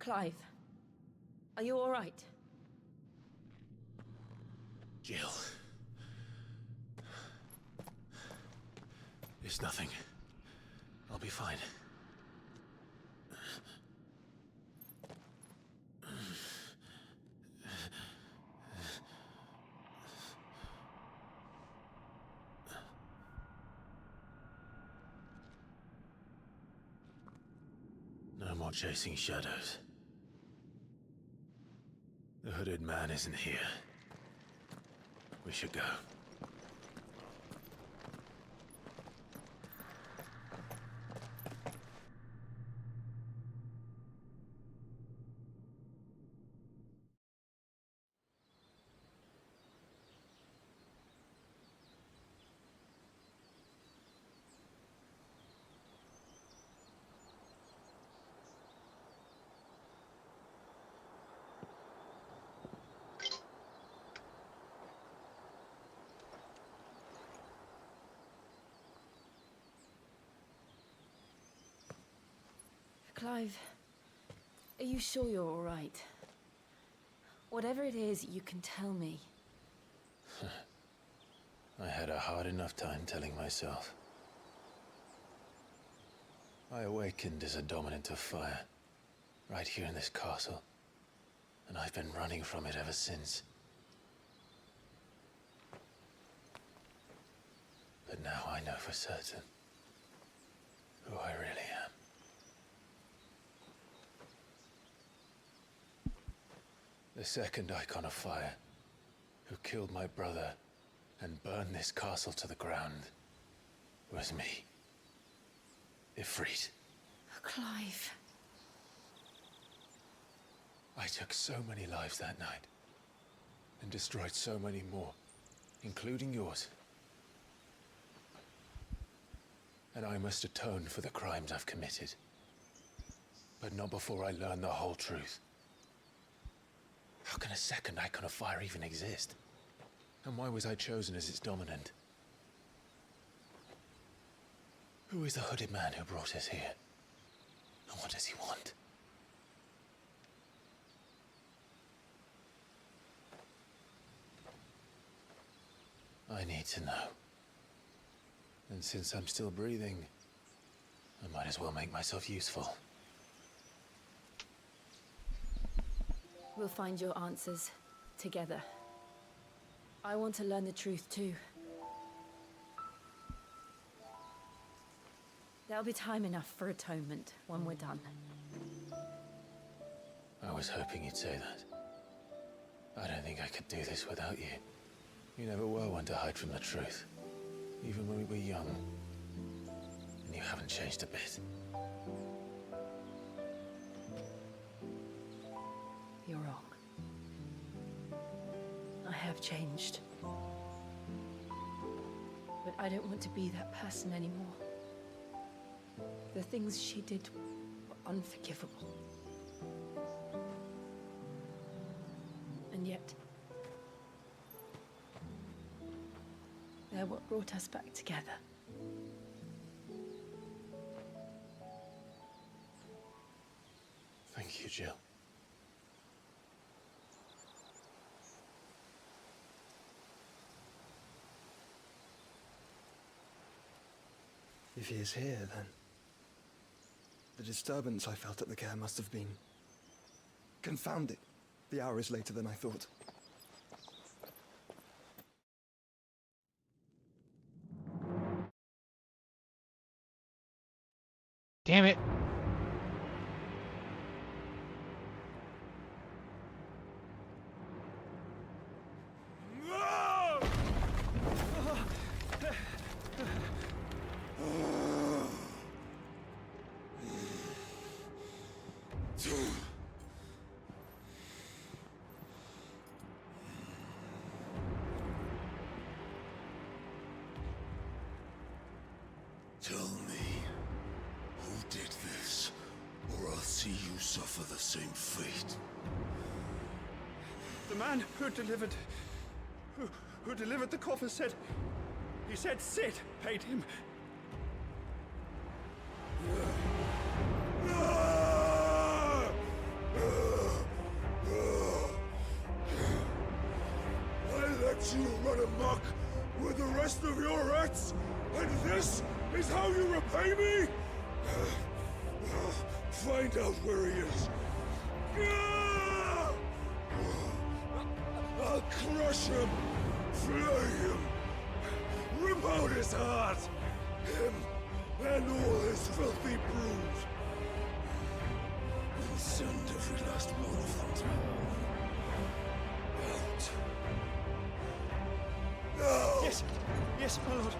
Clive, are you all right? Jill. It's nothing. I'll be fine. No more chasing shadows. The hooded man isn't here. We should go. Clive, are you sure you're all right? Whatever it is, you can tell me. I had a hard enough time telling myself. I awakened as a dominant of fire, right here in this castle, and I've been running from it ever since. But now I know for certain who I really am. The second icon of fire, who killed my brother and burned this castle to the ground, was me. Ifrit. Clive. I took so many lives that night, and destroyed so many more, including yours. And I must atone for the crimes I've committed. But not before I learn the whole truth. How can a second icon of fire even exist? And why was I chosen as its dominant? Who is the hooded man who brought us here? And what does he want? I need to know. And since I'm still breathing, I might as well make myself useful. We'll find your answers together. I want to learn the truth too. There'll be time enough for atonement when we're done. I was hoping you'd say that. I don't think I could do this without you. You never were one to hide from the truth, even when we were young. And you haven't changed a bit. You're wrong. I have changed. But I don't want to be that person anymore. The things she did were unforgivable. And yet, they're what brought us back together. Thank you, Jill. If he is here, then the disturbance I felt at the care must have been confounded. The hour is later than I thought. Damn it. Tell me, who did this, or I'll see you suffer the same fate. The man who delivered the coffer said Sid paid him. I let you run amok with the rest of your rats, and this is how you repay me? Find out where he is. I'll crush him, flay him, rip out his heart, him and all his filthy brood, and send every last one of them to hell. Out. Now! Yes, my lord.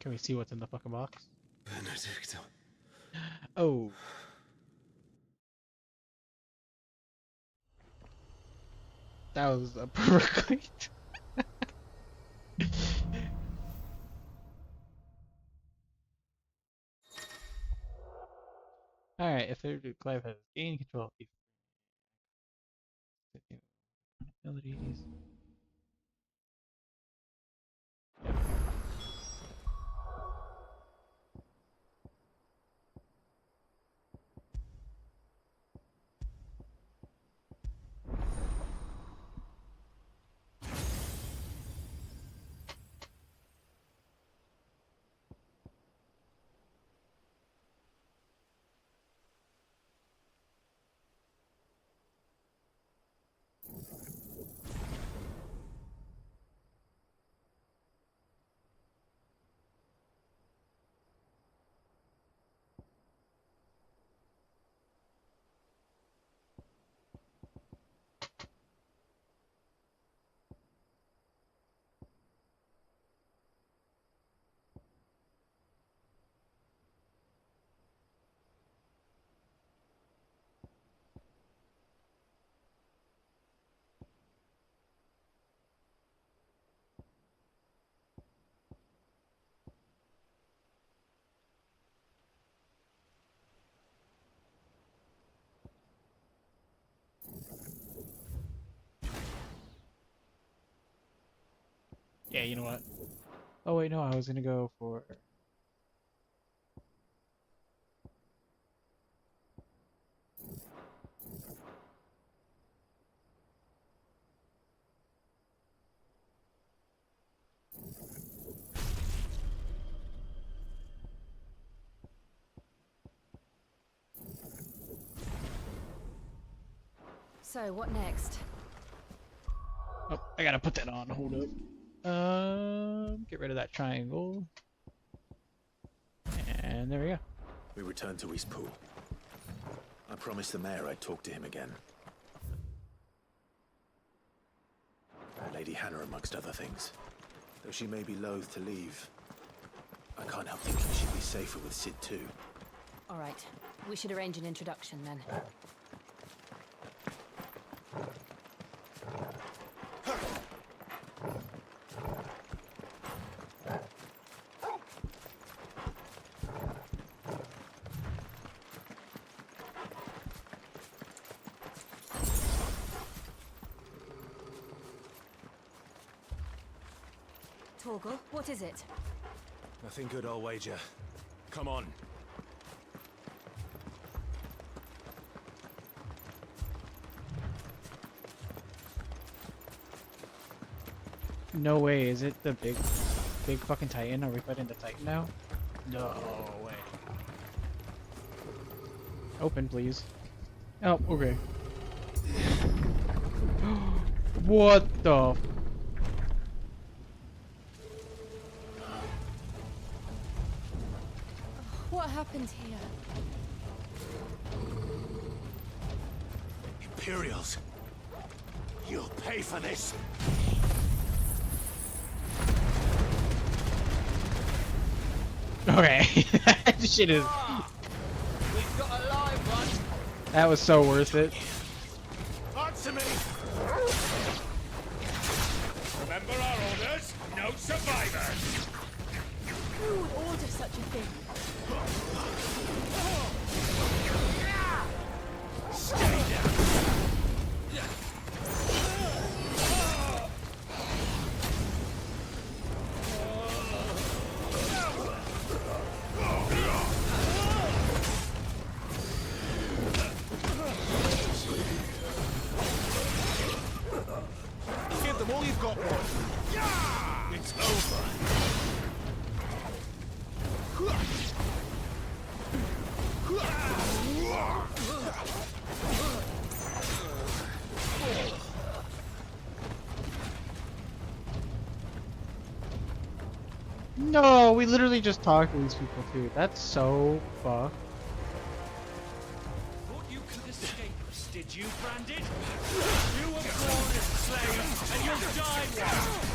Can we see what's in the fucking box? Benedicta. Oh. That was a perfect. Alright, if Clive has gained control of these abilities. Yeah, you know what? Oh wait, no, I was gonna go for. So, what next? Oh, I gotta put that on. Hold up. Get rid of that triangle. And there we go. We return to East Pool. I promised the mayor I'd talk to him again. Lady Hannah amongst other things. Though she may be loath to leave, I can't help thinking she'd be safer with Sid too. All right, we should arrange an introduction then. Torgal, what is it? Nothing good, I'll wager. Come on. No way, is it the big fucking Titan? Are we fighting the Titan now? No way. Open, please. Oh, okay. What the? What happened here? Imperials, you'll pay for this. Okay. That shit is. We've got a live one. That was so worth it. Answer me. Remember our orders? No survivors. Who would order such a thing? Stay down. Give them all you've got, boy. It's over. No, we literally just talked to these people too. That's so fucked. Thought you could escape us, did you, Branded? You were born a slave, and you'll die one.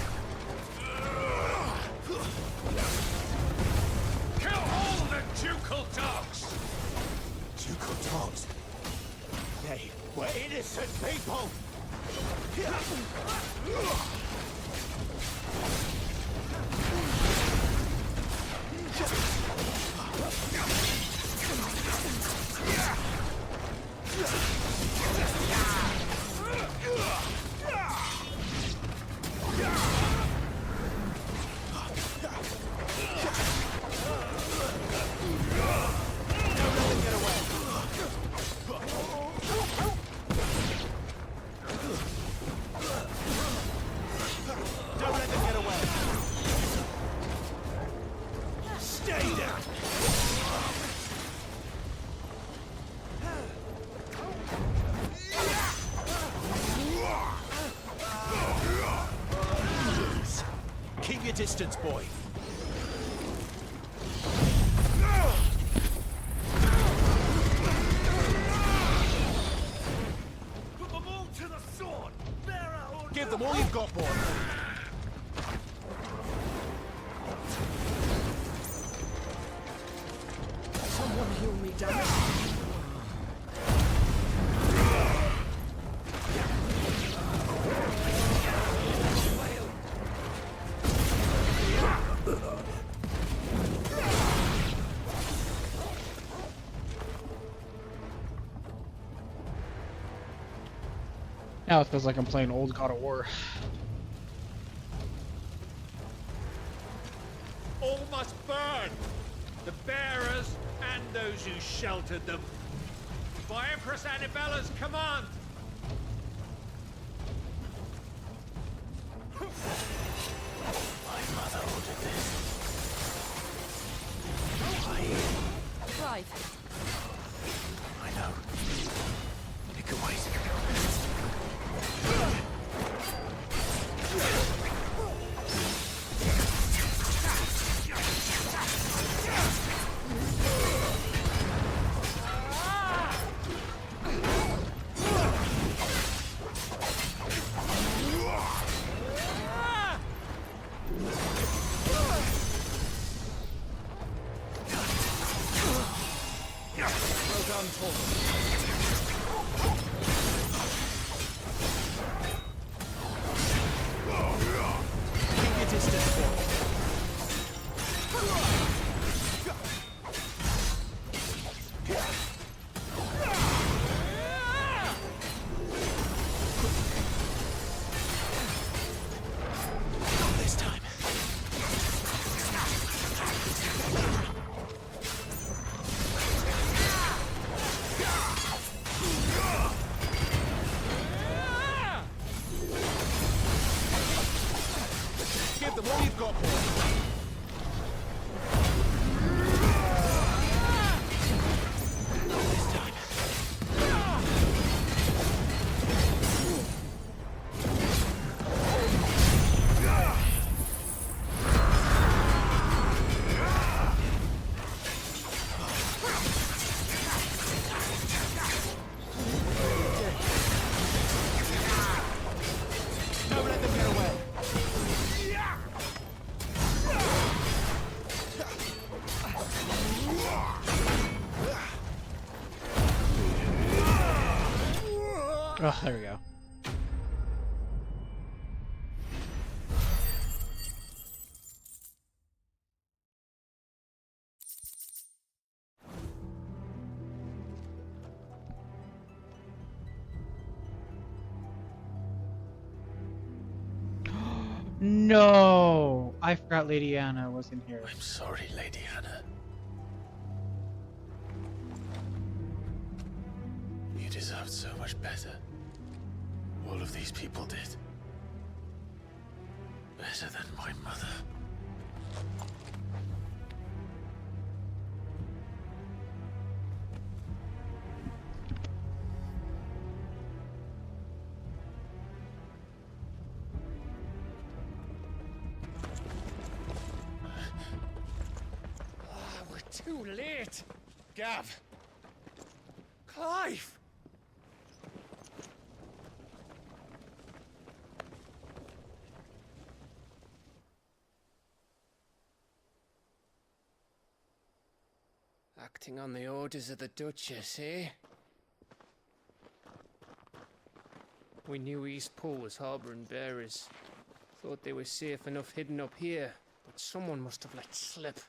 Kill all the ducal dogs! Ducal dogs? They were innocent people! Don't let them get away! Stay down! Keep your distance, boy. Put them all to the sword! Give them all you've got, boy. Someone heal me, damn it. Now it feels like I'm playing old God of War. All must burn! The bearers and those who sheltered them. By Empress Annabella's command! My mother ordered this. Clive, I know. It could wait. Keep your distance, boy. Not this time. what you've got, boy. Don't let them get away. Oh, there we go. No, I forgot Lady Anna was in here. I'm sorry, Lady Anna. You deserved so much better. All of these people did. Better than my mother. We're too late. Gav. Clive. Acting on the orders of the Duchess, eh? We knew East Pool was harbouring bearers. Thought they were safe enough hidden up here, but someone must have let slip.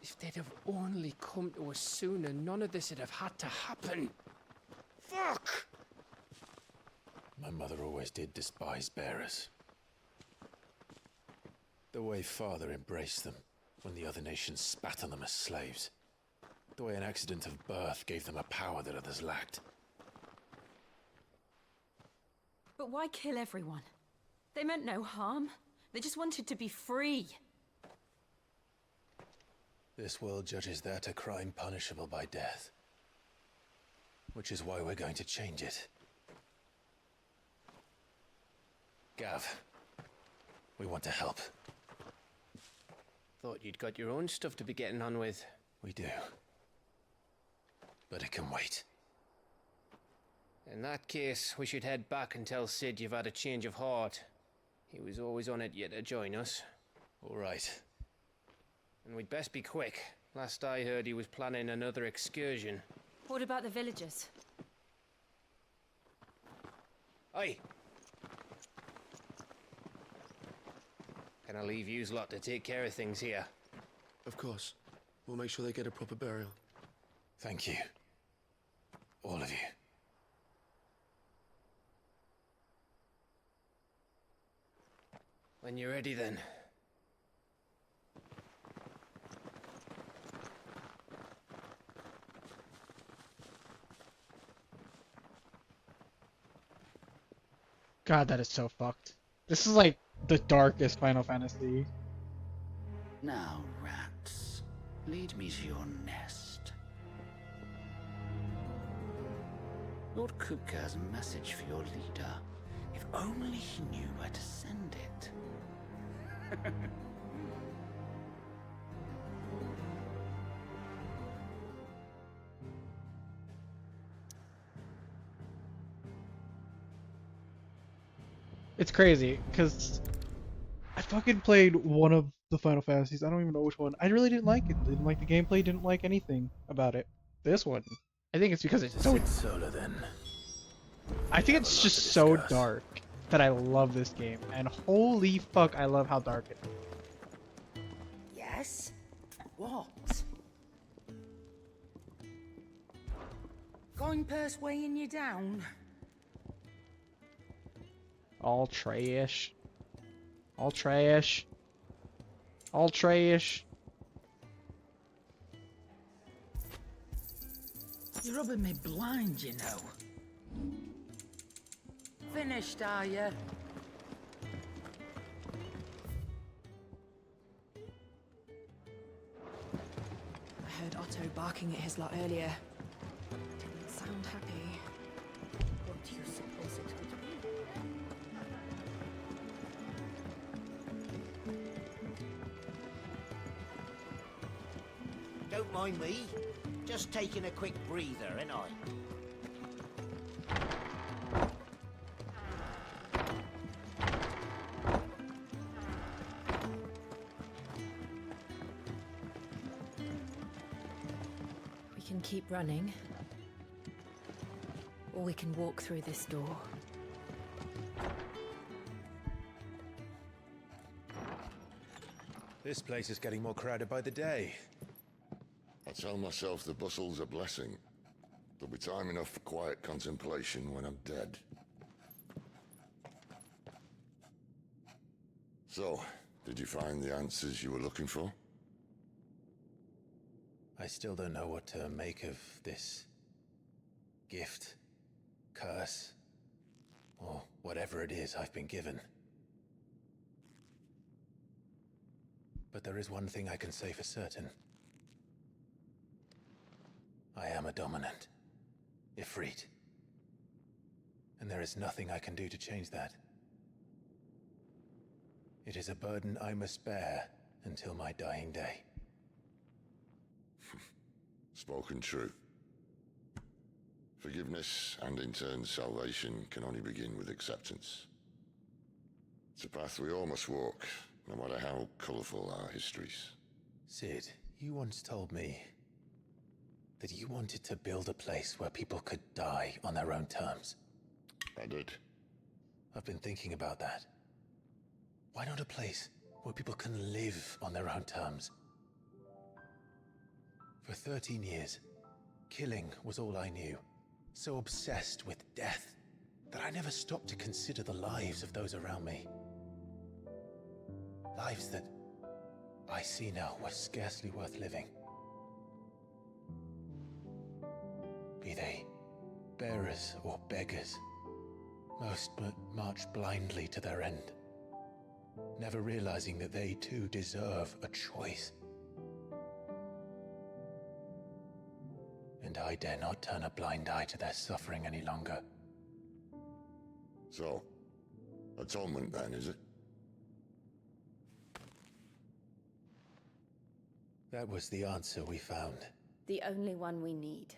If they'd have only come to us sooner, none of this would have had to happen. Fuck! My mother always did despise bearers. The way Father embraced them when the other nations spat on them as slaves. The way an accident of birth gave them a power that others lacked. But why kill everyone? They meant no harm. They just wanted to be free. This world judges that a crime punishable by death. Which is why we're going to change it. Gav, we want to help. Thought you'd got your own stuff to be getting on with. We do. But it can wait. In that case, we should head back and tell Sid you've had a change of heart. He was always on it yet to join us. All right. And we'd best be quick. Last I heard, he was planning another excursion. What about the villagers? Aye. Can I leave yous lot to take care of things here? Of course. We'll make sure they get a proper burial. Thank you. All of you. When you're ready, then. God, that is so fucked. This is like the darkest Final Fantasy. Now, rats, lead me to your nest. Lord Kupka has a message for your leader. If only he knew where to send it. It's crazy, because I fucking played one of the Final Fantasies. I don't even know which one. I really didn't like it. Didn't like the gameplay, didn't like anything about it. This one, I think it's because it's so... Solo then. I think it's just so dark that I love this game. And holy fuck, I love how dark it is. Yes? What? Going purse weighing you down? All trash. All trash. All trash. You're rubbing me blind, you know. Finished, are you? barking at his lot earlier. Didn't sound happy. What do you suppose it could be? Don't mind me. Just taking a quick breather, ain't I? We can keep running, or we can walk through this door. This place is getting more crowded by the day. I tell myself the bustle's a blessing. There'll be time enough for quiet contemplation when I'm dead. So, did you find the answers you were looking for? I still don't know what to make of this gift, curse, or whatever it is I've been given. But there is one thing I can say for certain. I am a dominant, Ifrit. And there is nothing I can do to change that. It is a burden I must bear until my dying day. Spoken true. Forgiveness, and in turn salvation, can only begin with acceptance. It's a path we all must walk, no matter how colourful our histories. Sid, you once told me that you wanted to build a place where people could die on their own terms. I did. I've been thinking about that. Why not a place where people can live on their own terms? For 13 years, killing was all I knew. So obsessed with death that I never stopped to consider the lives of those around me. Lives that I see now were scarcely worth living. Be they bearers or beggars, most march blindly to their end, never realizing that they too deserve a choice. And I dare not turn a blind eye to their suffering any longer. So, atonement then, is it? That was the answer we found. The only one we need.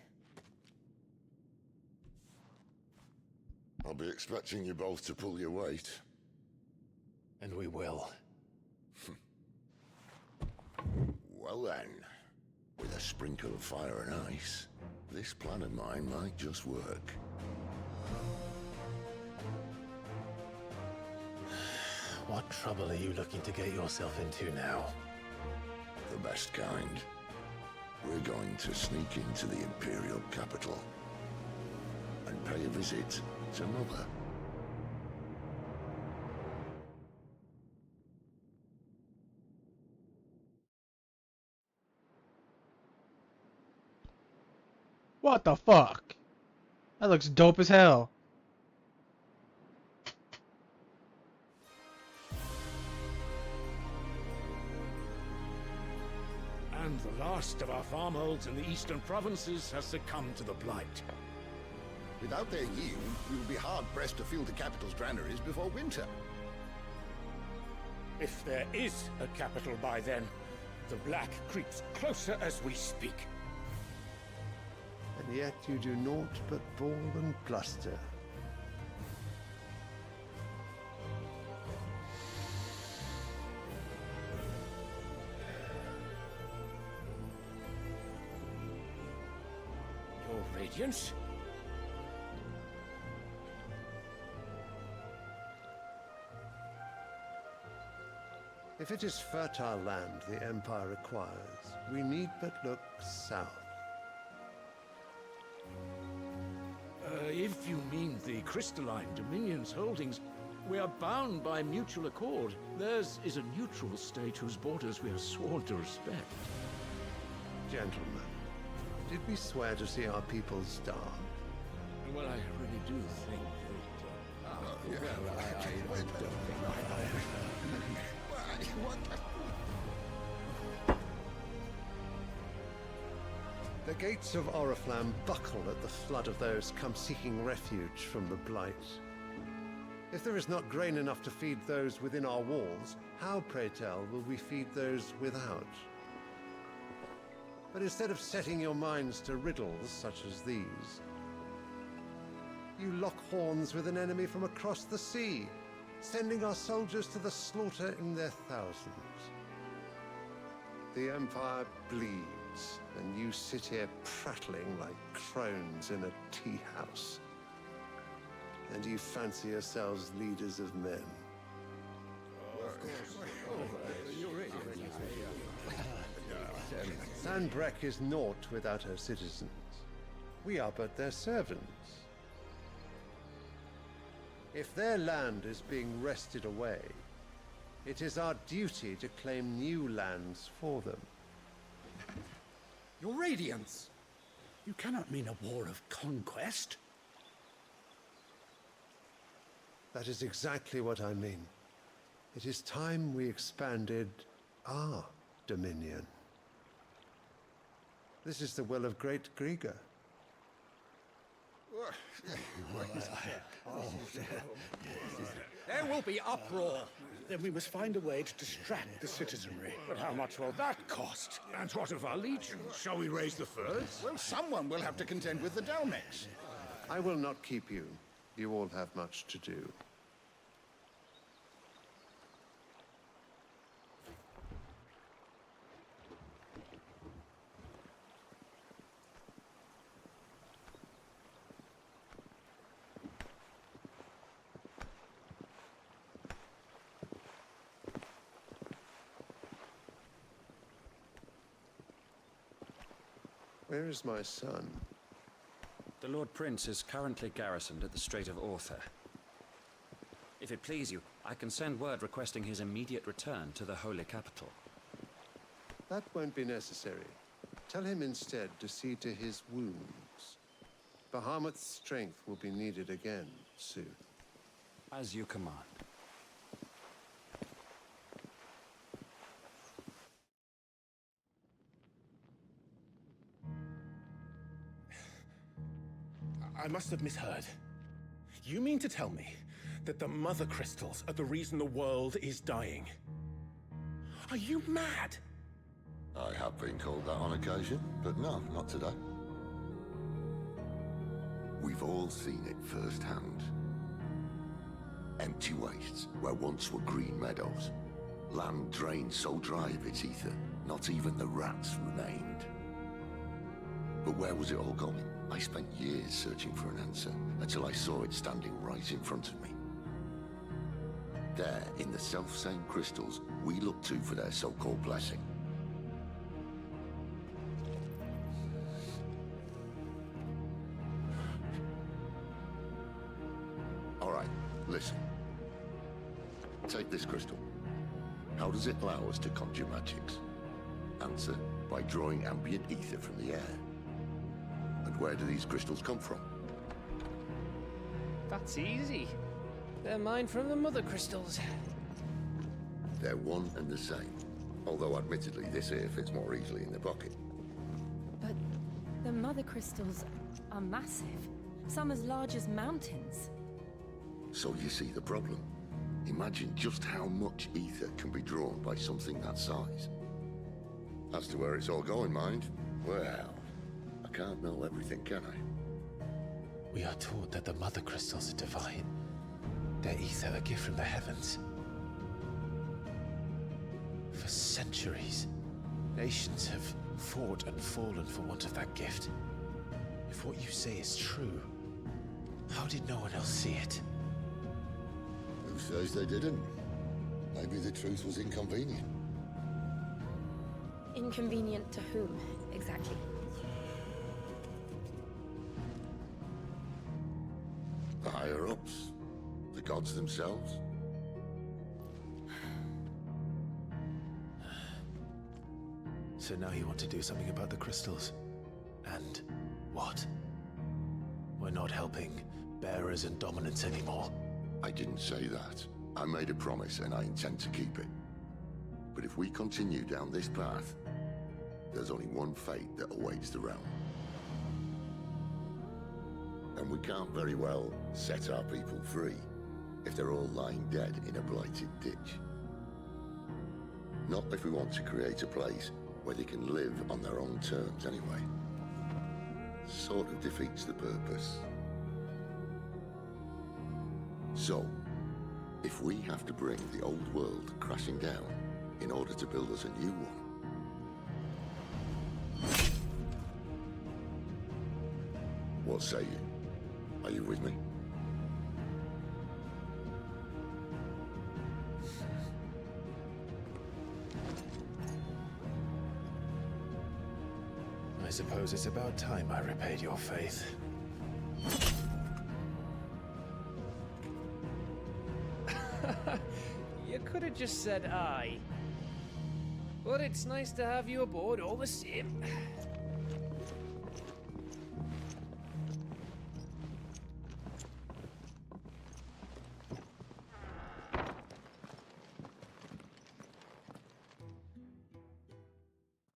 I'll be expecting you both to pull your weight. And we will. Well then, with a sprinkle of fire and ice, this plan of mine might just work. What trouble are you looking to get yourself into now? The best kind. We're going to sneak into the Imperial capital and pay a visit to Mother. What the fuck? That looks dope as hell. And the last of our farmholds in the eastern provinces has succumbed to the blight. Without their yield, we will be hard-pressed to fill the capital's granaries before winter. If there is a capital by then, the black creeps closer as we speak. And yet you do naught but ball and bluster. Your Radiance? If it is fertile land the Empire requires, we need but look south. If you mean the crystalline Dominion's holdings, we are bound by mutual accord. Theirs is a neutral state whose borders we are sworn to respect. Gentlemen, did we swear to see our people starve? Well, I really do think that... well, I don't think They The gates of Oriflamme buckle at the flood of those come seeking refuge from the Blight. If there is not grain enough to feed those within our walls, how, pray tell, will we feed those without? But instead of setting your minds to riddles such as these, you lock horns with an enemy from across the sea, sending our soldiers to the slaughter in their thousands. The Empire bleeds, and you sit here prattling like crones in a tea house. And you fancy yourselves leaders of men. Sandbreck is naught without her citizens. We are but their servants. If their land is being wrested away, it is our duty to claim new lands for them. Your Radiance! You cannot mean a war of conquest. That is exactly what I mean. It is time we expanded our dominion. This is the will of great Grieger. There will be uproar. Then we must find a way to distract the citizenry. But how much will that cost? And what of our legions? Shall we raise the furs? Well, someone will have to contend with the Dalmex. I will not keep you. You all have much to do. Where is my son? The Lord Prince is currently garrisoned at the Strait of Author. If it please you, I can send word requesting his immediate return to the Holy Capital. That won't be necessary. Tell him instead to see to his wounds. Bahamut's strength will be needed again soon. As you command. I must have misheard. You mean to tell me that the Mother Crystals are the reason the world is dying? Are you mad? I have been called that on occasion, but no, not today. We've all seen it firsthand. Empty wastes where once were green meadows. Land drained so dry of its ether, not even the rats remained. But where was it all going? I spent years searching for an answer, until I saw it standing right in front of me. There, in the self-same crystals we look to for their so-called blessing. All right, listen. Take this crystal. How does it allow us to conjure magics? Answer, by drawing ambient ether from the air. And where do these crystals come from? That's easy. They're mine from the Mother Crystals. They're one and the same. Although admittedly this here fits more easily in the pocket. But the Mother Crystals are massive. Some as large as mountains. So you see the problem. Imagine just how much ether can be drawn by something that size. As to where it's all going, mind, well, I can't know everything, can I? We are taught that the Mother Crystals are divine. Their ether a gift from the heavens. For centuries, nations have fought and fallen for want of that gift. If what you say is true, how did no one else see it? Who says they didn't? Maybe the truth was inconvenient. Inconvenient to whom, exactly? The higher-ups. The gods themselves. So now you want to do something about the crystals? And what? We're not helping bearers and dominants anymore. I didn't say that. I made a promise and I intend to keep it. But if we continue down this path, there's only one fate that awaits the realm. And we can't very well set our people free if they're all lying dead in a blighted ditch. Not if we want to create a place where they can live on their own terms anyway. Sort of defeats the purpose. So, if we have to bring the old world crashing down in order to build us a new one, what say you? Are you with me? I suppose it's about time I repaid your faith. You could have just said aye. But it's nice to have you aboard all the same.